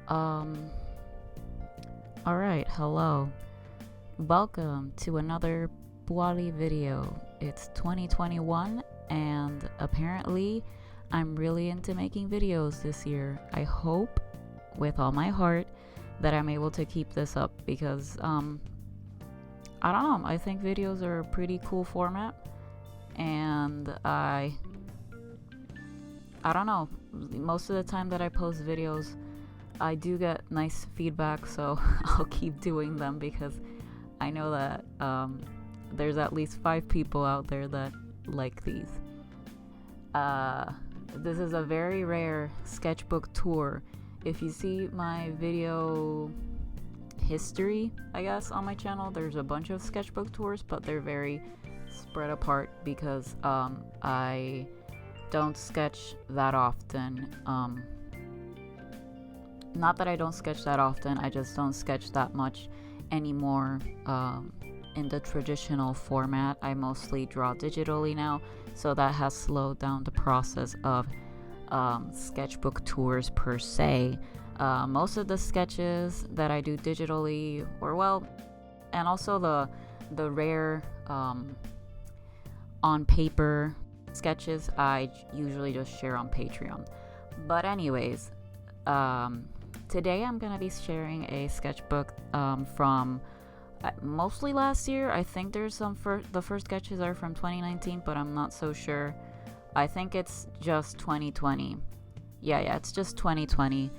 Um, Alright, hello. Welcome to another Buali video. It's 2021 and apparently I'm really into making videos this year. I hope with all my heart that I'm able to keep this up because I don't know, I think videos are a pretty cool format and I don't know, most of the time that I post videos I do get nice feedback, so I'll keep doing them because I know that there's at least 5 people out there that like these. This is a very rare sketchbook tour. If you see my video history, I guess, on my channel, there's a bunch of sketchbook tours, but they're very spread apart because I don't sketch that often. Not that I don't sketch that often, I just don't sketch that much anymore in the traditional format. I mostly draw digitally now, so that has slowed down the process of sketchbook tours per se. Most of the sketches that I do digitally, and also the rare on paper sketches, I usually just share on Patreon. But anyways, today I'm going to be sharing a sketchbook from mostly last year. I think there's the first sketches are from 2019, but I'm not so sure. I think it's just 2020. Yeah, it's just 2020.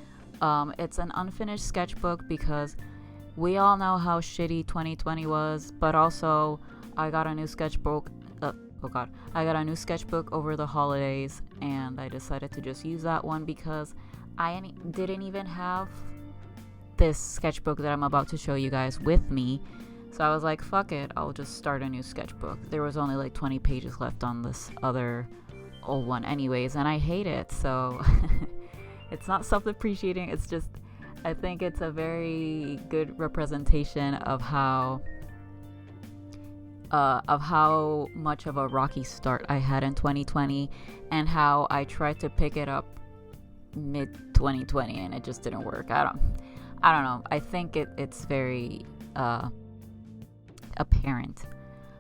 It's an unfinished sketchbook because we all know how shitty 2020 was, but also I got a new sketchbook. I got a new sketchbook over the holidays, and I decided to just use that one because I didn't even have this sketchbook that I'm about to show you guys with me. So I was like, fuck it, I'll just start a new sketchbook. There was only like 20 pages left on this other old one anyways, and I hate it, so it's not self-depreciating, it's just, I think it's a very good representation of how much of a rocky start I had in 2020 and how I tried to pick it up mid 2020 and it just didn't work. I don't know. I think it's very apparent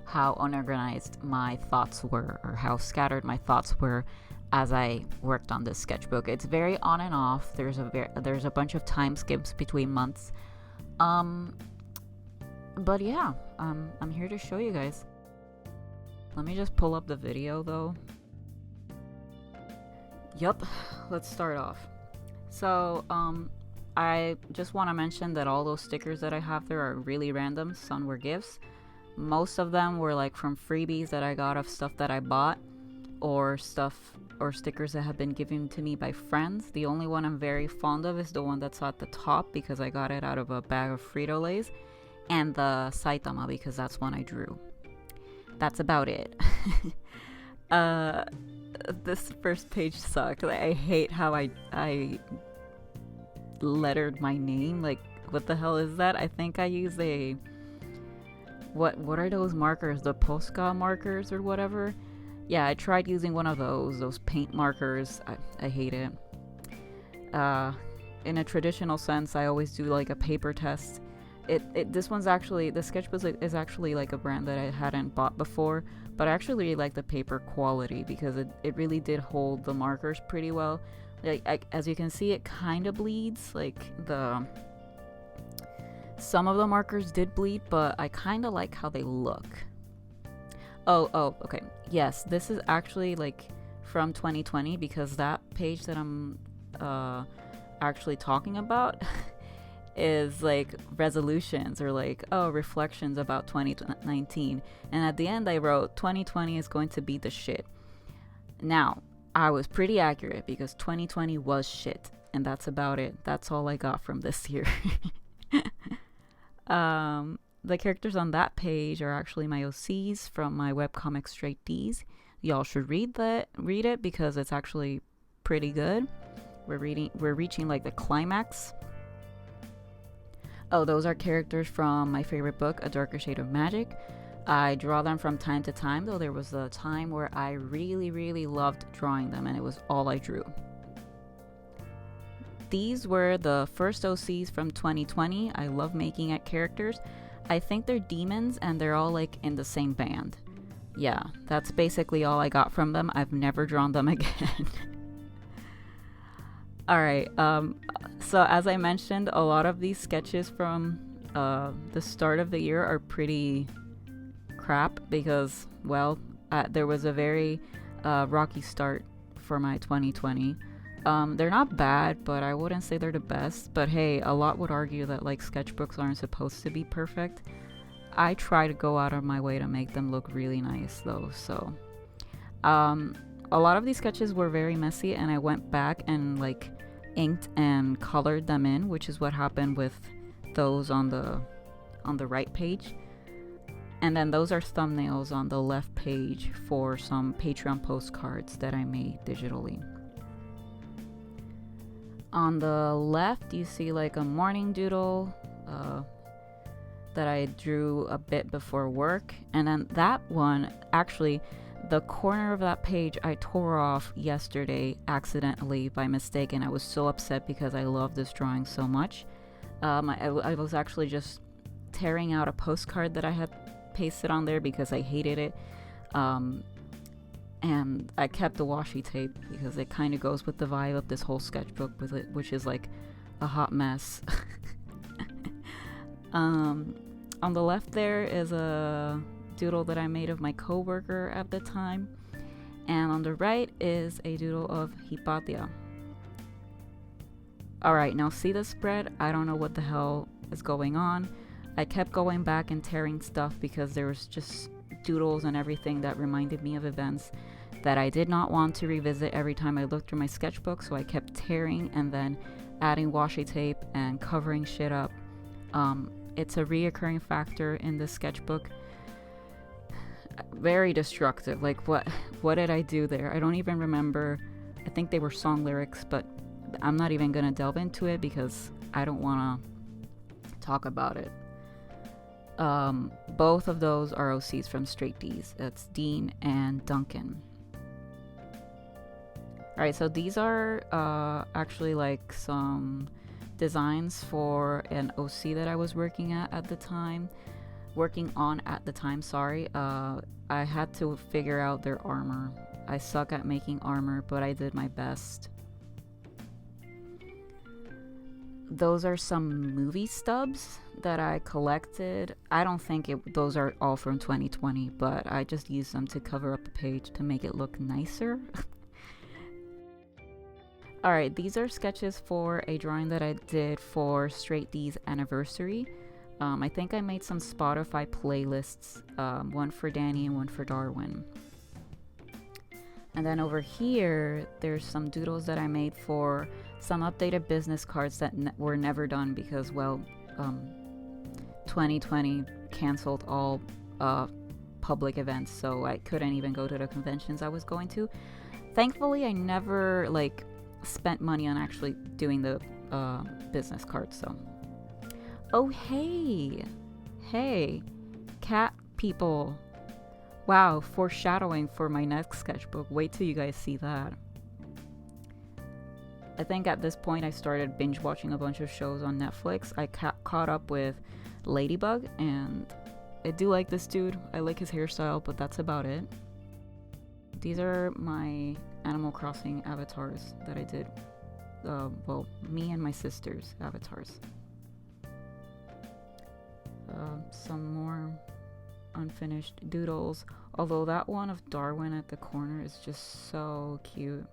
how unorganized my thoughts were, or how scattered my thoughts were as I worked on this sketchbook. It's very on and off. There's a bunch of time skips between months. But yeah, I'm here to show you guys. Let me just pull up the video though. Yup, let's start off. So, I just want to mention that all those stickers that I have there are really random. Some were gifts. Most of them were like from freebies that I got of stuff that I bought, or stickers that have been given to me by friends. The only one I'm very fond of is the one that's at the top because I got it out of a bag of Frito-Lays, and the Saitama because that's one I drew. That's about it. This first page sucked. I hate how I lettered my name. Like, what the hell is that? I think I use what are those markers? The Posca markers or whatever? Yeah, I tried using one of those paint markers. I hate it. In a traditional sense, I always do like a paper test. This one's actually, the Sketchbook is actually like a brand that I hadn't bought before, but I actually really like the paper quality because it really did hold the markers pretty well. Like, as you can see, it kind of bleeds. Like, some of the markers did bleed, but I kind of like how they look. Oh, okay. Yes, this is actually like from 2020 because that page that I'm actually talking about is like resolutions or like, reflections about 2019. And at the end I wrote 2020 is going to be the shit. Now, I was pretty accurate because 2020 was shit, and that's about it. That's all I got from this year. The characters on that page are actually my OCs from my webcomic Straight D's. Y'all should read it because it's actually pretty good. We're reaching like the climax. Oh, those are characters from my favorite book, A Darker Shade of Magic. I draw them from time to time, though there was a time where I really, really loved drawing them, and it was all I drew. these were the first OCs from 2020. I love making at characters. I think they're demons and they're all like in the same band. Yeah, that's basically all I got from them. I've never drawn them again. Alright, so as I mentioned, a lot of these sketches from the start of the year are pretty crap because, well, there was a very rocky start for my 2020. They're not bad, but I wouldn't say they're the best. But hey, a lot would argue that like sketchbooks aren't supposed to be perfect. I try to go out of my way to make them look really nice though. So a lot of these sketches were very messy, and I went back and like inked and colored them in, which is what happened with those on the right page. And then those are thumbnails on the left page for some Patreon postcards that I made digitally. On the left, you see like a morning doodle that I drew a bit before work. And then that one, actually, the corner of that page I tore off yesterday accidentally by mistake, and I was so upset because I love this drawing so much. I was actually just tearing out a postcard that I had pasted on there because I hated it. And I kept the washi tape because it kind of goes with the vibe of this whole sketchbook with it, which is like a hot mess. On the left there is a doodle that I made of my coworker at the time, and on the right is a doodle of Hipatia. Alright, now see the spread? I don't know what the hell is going on. I kept going back and tearing stuff because there was just doodles and everything that reminded me of events that I did not want to revisit every time I looked through my sketchbook, so I kept tearing and then adding washi tape and covering shit up. It's a reoccurring factor in this sketchbook. Very destructive. Like, what did I do there? I don't even remember. I think they were song lyrics, but I'm not even gonna delve into it because I don't want to talk about it. Both of those are OCs from Straight D's. That's Dean and Duncan. Alright, so these are actually like some designs for an OC that I was working on at the time. I had to figure out their armor. I suck at making armor, but I did my best. Those are some movie stubs that I collected. I don't think those are all from 2020, but I just used them to cover up the page to make it look nicer. Alright, these are sketches for a drawing that I did for Straight D's anniversary. I think I made some Spotify playlists, one for Danny and one for Darwin. And then over here, there's some doodles that I made for some updated business cards that were never done because, well, 2020 canceled all public events, so I couldn't even go to the conventions I was going to. Thankfully, I never, spent money on actually doing the business cards, so. Oh, hey, cat people. Wow, foreshadowing for my next sketchbook. Wait till you guys see that. I think at this point I started binge watching a bunch of shows on Netflix. I caught up with Ladybug, and I do like this dude. I like his hairstyle, but that's about it. These are my Animal Crossing avatars that I did. Well, me and my sister's avatars. Some more unfinished doodles. Although that one of Darwin at the corner is just so cute.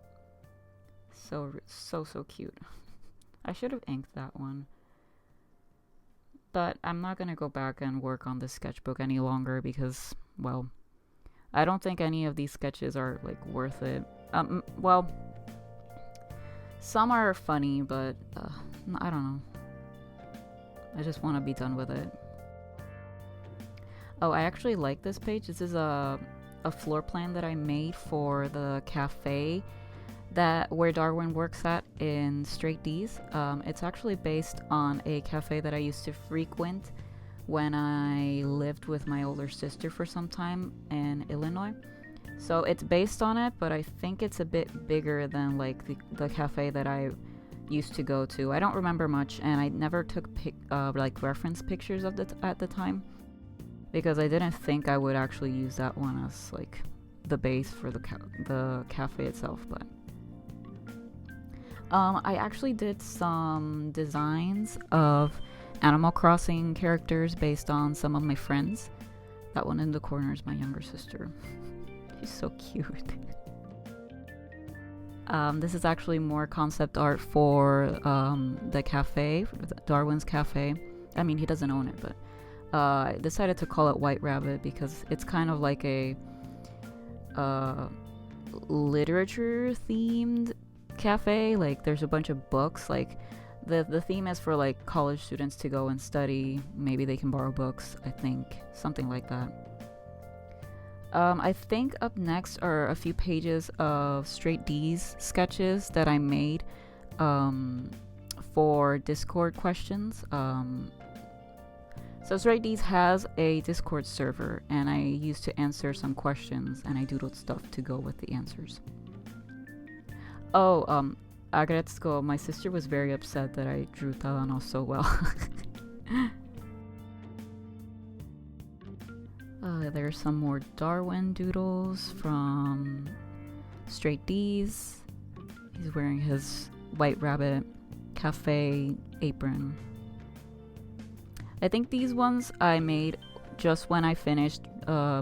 So cute. I should have inked that one. But I'm not going to go back and work on this sketchbook any longer because, well, I don't think any of these sketches are, worth it. Well, some are funny, but I don't know. I just want to be done with it. Oh, I actually like this page. This is a floor plan that I made for the cafe where Darwin works at in Straight D's. It's actually based on a cafe that I used to frequent when I lived with my older sister for some time in Illinois. So it's based on it, but I think it's a bit bigger than the cafe that I used to go to. I don't remember much, and I never took like reference pictures of at the time, because I didn't think I would actually use that one as like the base for the cafe itself. But I actually did some designs of Animal Crossing characters based on some of my friends. That one in the corner is my younger sister. She's so cute. This is actually more concept art for the cafe, Darwin's Cafe. I mean, he doesn't own it, but I decided to call it White Rabbit because it's kind of like a literature themed cafe. Like, there's a bunch of books. Like, the theme is for like college students to go and study. Maybe they can borrow books, I think, something like that. I think up next are a few pages of Straight D's sketches that I made for Discord questions. So Straight D's has a Discord server, and I used to answer some questions, and I doodled stuff to go with the answers. Agretsko, my sister was very upset that I drew Tadano so well. There's some more Darwin doodles from Straight D's. He's wearing his White Rabbit cafe apron. I think these ones I made just when I finished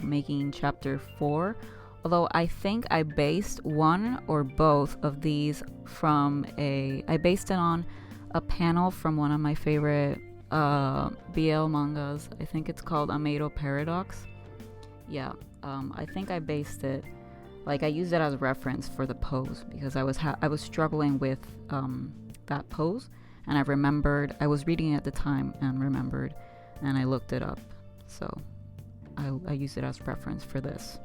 making chapter 4. Although I think I based one or both of these from I based it on a panel from one of my favorite BL mangas. I think it's called Amado Paradox. Yeah, I think I based it, like I used it as a reference for the pose because I was struggling with that pose, and I was reading it at the time and remembered, and I looked it up, so I used it as reference for this.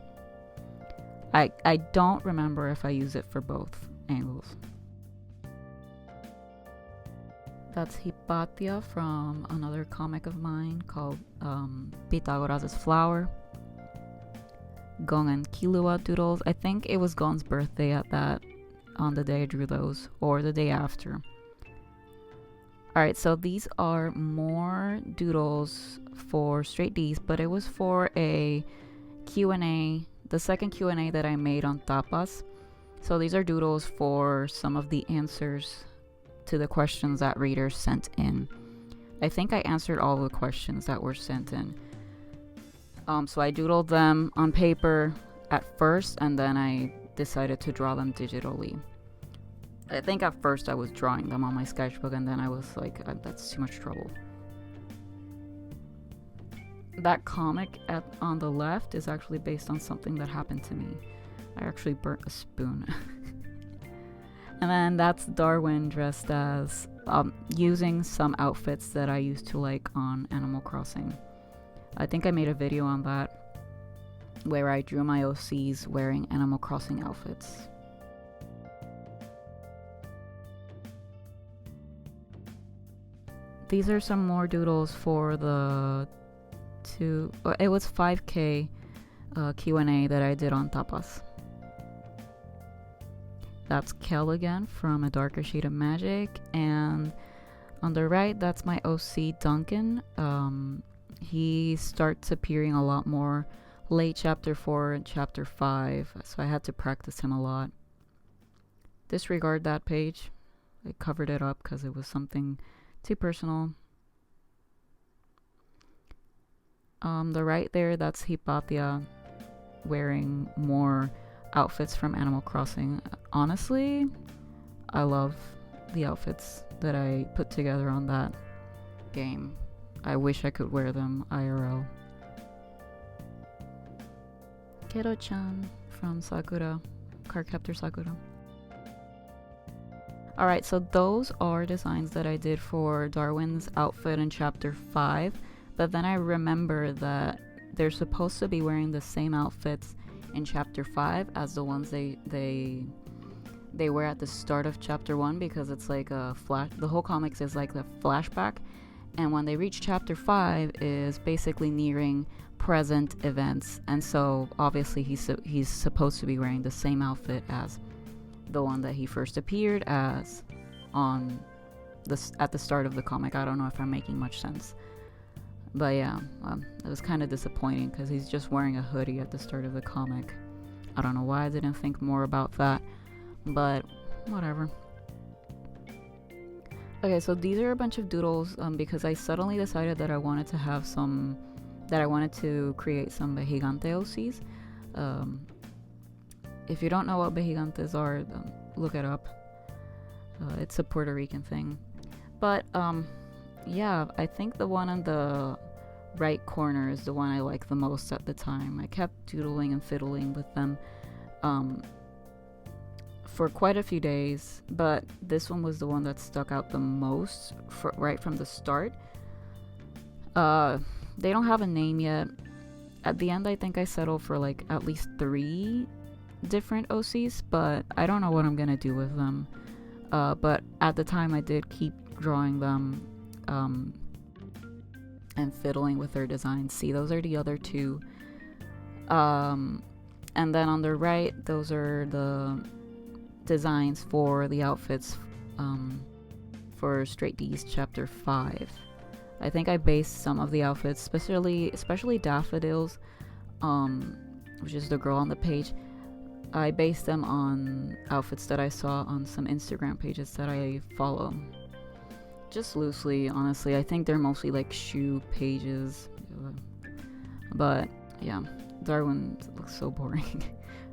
I don't remember if I used it for both angles. That's Hypatia from another comic of mine called Pythagoras' Flower. Gong and Killua doodles. I think it was Gong's birthday on the day I drew those, or the day after. Alright, so these are more doodles for Straight D's, but it was for a Q&A, the second Q&A that I made on Tapas. So these are doodles for some of the answers to the questions that readers sent in. I think I answered all the questions that were sent in. So I doodled them on paper at first, and then I decided to draw them digitally. I think at first I was drawing them on my sketchbook, and then I was like, that's too much trouble. That comic on the left is actually based on something that happened to me. I actually burnt a spoon. And then that's Darwin dressed as, using some outfits that I used to like on Animal Crossing. I think I made a video on that where I drew my OCs wearing Animal Crossing outfits. These are some more doodles for it was 5K Q&A that I did on Tapas. That's Kel again from A Darker Shade of Magic, and on the right that's my OC Duncan. He starts appearing a lot more late chapter 4 and chapter 5, so I had to practice him a lot. Disregard that page. I covered it up because it was something too personal. The right there, that's Hypatia wearing more outfits from Animal Crossing. Honestly, I love the outfits that I put together on that game. I wish I could wear them IRL. Kero-chan from Sakura, Cardcaptor Sakura. Alright, so those are designs that I did for Darwin's outfit in chapter 5, but then I remember that they're supposed to be wearing the same outfits in chapter 5 as the ones they wear at the start of chapter 1, because it's like a flash. The whole comics is like a flashback, and when they reach chapter 5 is basically nearing present events, and so obviously he's supposed to be wearing the same outfit as the one that he first appeared as on this at the start of the comic. I don't know if I'm making much sense, but yeah, it was kind of disappointing because he's just wearing a hoodie at the start of the comic. I don't know why I didn't think more about that, but whatever. Okay, so these are a bunch of doodles because I suddenly decided that I wanted to create some Behigante OCs. If you don't know what Behigantes are, look it up. It's a Puerto Rican thing. But yeah, I think the one on the right corner is the one I like the most at the time. I kept doodling and fiddling with them for quite a few days, but this one was the one that stuck out the most right from the start. They don't have a name yet. At the end, I think I settled for like at least 3 different OCs, but I don't know what I'm gonna do with them. But at the time, I did keep drawing them and fiddling with their designs. See, those are the other 2. And then on the right, those are the designs for the outfits for Straight D's chapter 5. I think I based some of the outfits, especially Daffodils, which is the girl on the page. I based them on outfits that I saw on some Instagram pages that I follow. Just loosely, honestly. I think they're mostly like shoe pages. But yeah, Darwin looks so boring.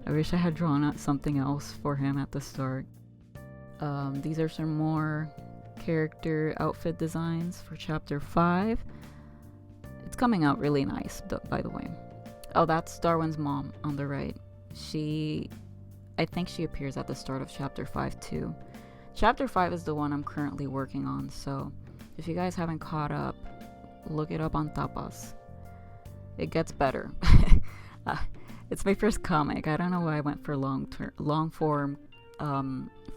I wish I had drawn out something else for him at the start. These are some more character outfit designs for chapter 5. It's coming out really nice, by the way. Oh, that's Darwin's mom on the right. I think she appears at the start of chapter 5 too. Chapter 5 is the one I'm currently working on, so if you guys haven't caught up, look it up on Tapas. It gets better. It's my first comic. I don't know why I went for long form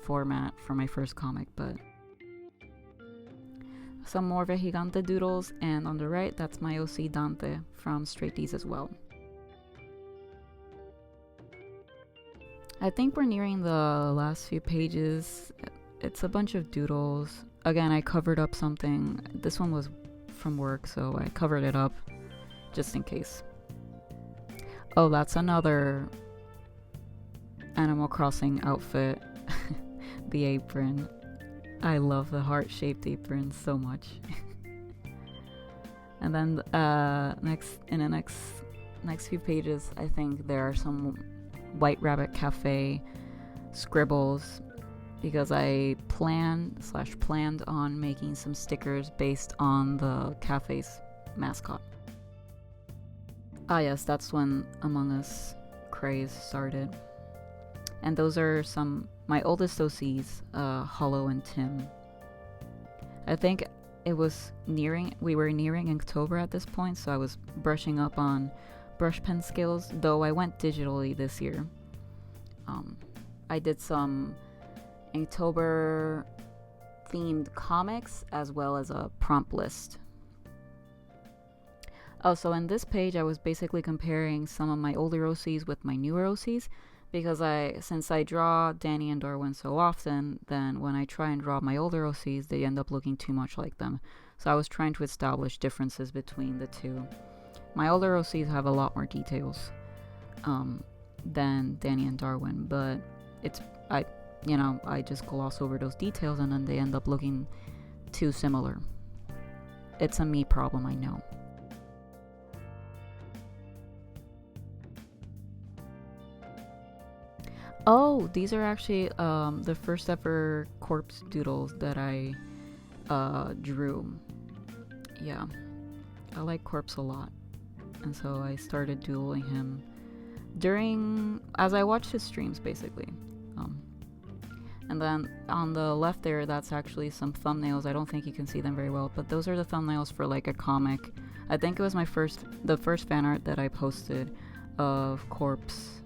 format for my first comic, but some more Vejigante doodles, and on the right, that's my OC Dante from Straight D's as well. I think we're nearing the last few pages. It's a bunch of doodles. Again, I covered up something. This one was from work, so I covered it up just in case. Oh, that's another Animal Crossing outfit. The apron. I love the heart-shaped apron so much. And then in the next few pages, I think there are some White Rabbit Cafe scribbles because I planned on making some stickers based on the cafe's mascot. Ah yes, that's when Among Us craze started. And those are my oldest OCs, Hollow and Tim. I think we were nearing October at this point, so I was brushing up on brush pen skills, though I went digitally this year. I did some Inktober themed comics as well as a prompt list. Oh, so in this page I was basically comparing some of my older OCs with my newer OCs because since I draw Danny and Darwin so often, then when I try and draw my older OCs, they end up looking too much like them. So I was trying to establish differences between the two. My older OCs have a lot more details than Danny and Darwin, but I just gloss over those details and then they end up looking too similar. It's a me problem, I know. Oh, these are actually the first ever corpse doodles that I drew. Yeah, I like Corpse a lot, and so I started doodling him as I watched his streams, basically. And then on the left there, that's actually some thumbnails. I don't think you can see them very well, but those are the thumbnails for like a comic. I think it was the first fan art that I posted of Corpse,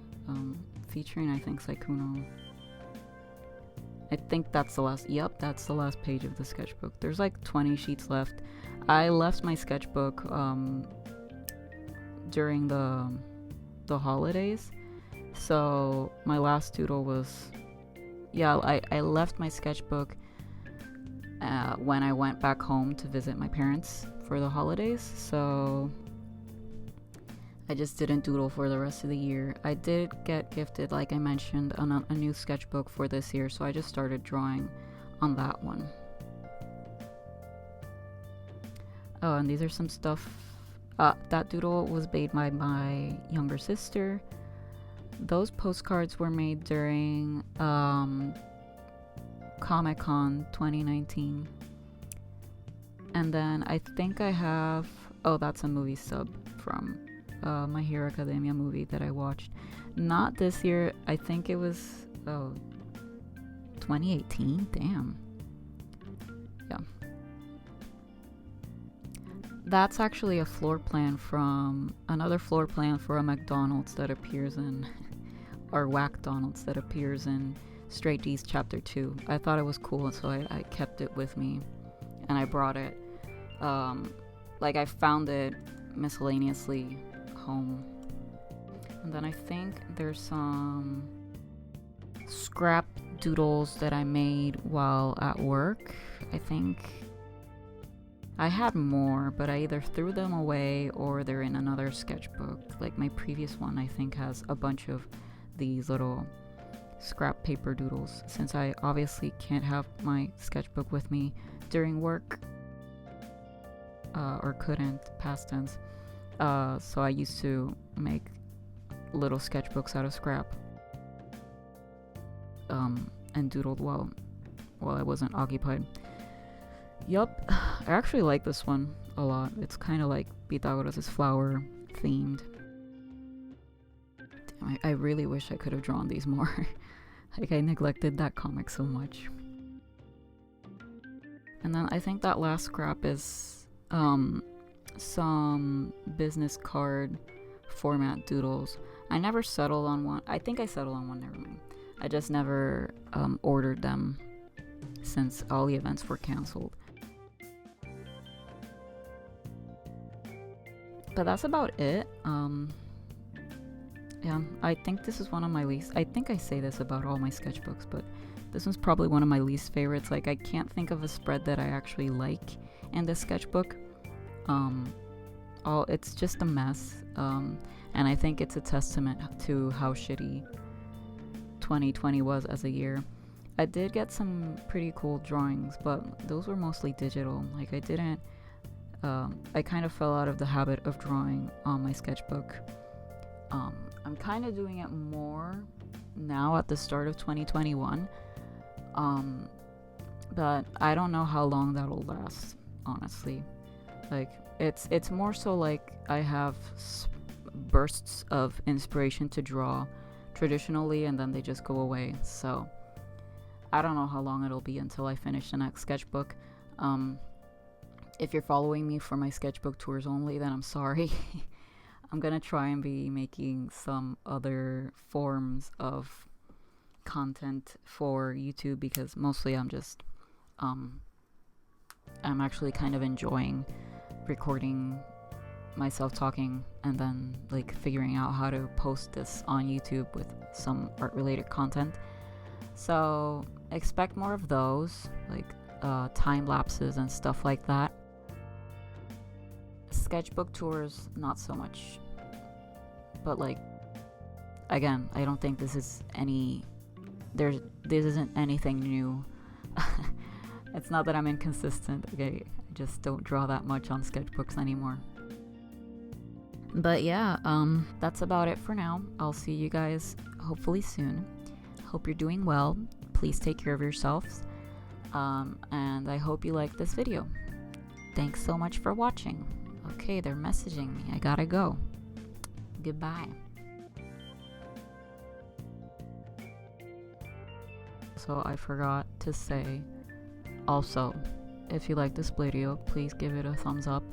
featuring I think Saikuno. I think that's the last. Yep, that's the last page of the sketchbook. There's like 20 sheets left. I left my sketchbook during the holidays, so my last doodle was. Yeah, I left my sketchbook when I went back home to visit my parents for the holidays. So I just didn't doodle for the rest of the year. I did get gifted, like I mentioned, a new sketchbook for this year, so I just started drawing on that one. Oh, and these are some stuff. That doodle was made by my younger sister. Those postcards were made during Comic-Con 2019. And then I think I have... Oh, that's a movie sub from My Hero Academia movie that I watched. Not this year. I think it was 2018. Damn. Yeah. That's actually a floor plan from another floor plan for a McDonald's that appears in or Whackdonald's that appears in Straight D's chapter 2. I thought it was cool, so I kept it with me and I brought it. I found it miscellaneously home. And then I think there's some scrap doodles that I made while at work. I think I had more, but I either threw them away or they're in another sketchbook. Like my previous one, I think, has a bunch of these little scrap paper doodles, since I obviously can't have my sketchbook with me during work, or couldn't, past tense. So I used to make little sketchbooks out of scrap, and doodled while I wasn't occupied. Yup, I actually like this one a lot. It's kind of like Pythagoras' flower themed. Damn, I really wish I could have drawn these more. Like, I neglected that comic so much. And then I think that last scrap is some business card format doodles. I never settled on one. I think I settled on one, never mind. I just never ordered them since all the events were canceled. But that's about it. Yeah, I think this is one of my least... I think I say this about all my sketchbooks, but this one's probably one of my least favorites. Like, I can't think of a spread that I actually like in this sketchbook. It's just a mess. And I think it's a testament to how shitty 2020 was as a year. I did get some pretty cool drawings, but those were mostly digital. Like, I didn't... I kind of fell out of the habit of drawing on my sketchbook. I'm kind of doing it more now at the start of 2021. But I don't know how long that'll last, honestly. Like, it's more so like I have bursts of inspiration to draw traditionally, and then they just go away. So I don't know how long it'll be until I finish the next sketchbook. If you're following me for my sketchbook tours only, then I'm sorry. I'm gonna try and be making some other forms of content for YouTube, because mostly I'm actually kind of enjoying recording myself talking and then like figuring out how to post this on YouTube with some art related content. So expect more of those, like time lapses and stuff like that. Sketchbook tours, not so much. But like, again, I don't think this is this isn't anything new. It's not that I'm inconsistent, okay? I just don't draw that much on sketchbooks anymore. But yeah, that's about it for now. I'll see you guys hopefully soon. Hope you're doing well. Please take care of yourselves. And I hope you like this video. Thanks so much for watching. Okay, they're messaging me. I gotta go. Goodbye. So I forgot to say, also, if you like this video, please give it a thumbs up.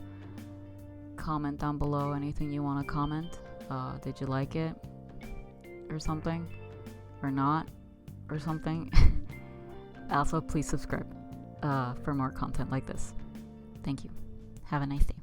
Comment down below anything you want to comment. Did you like it? Or something? Or not? Or something? Also, please subscribe for more content like this. Thank you. Have a nice day.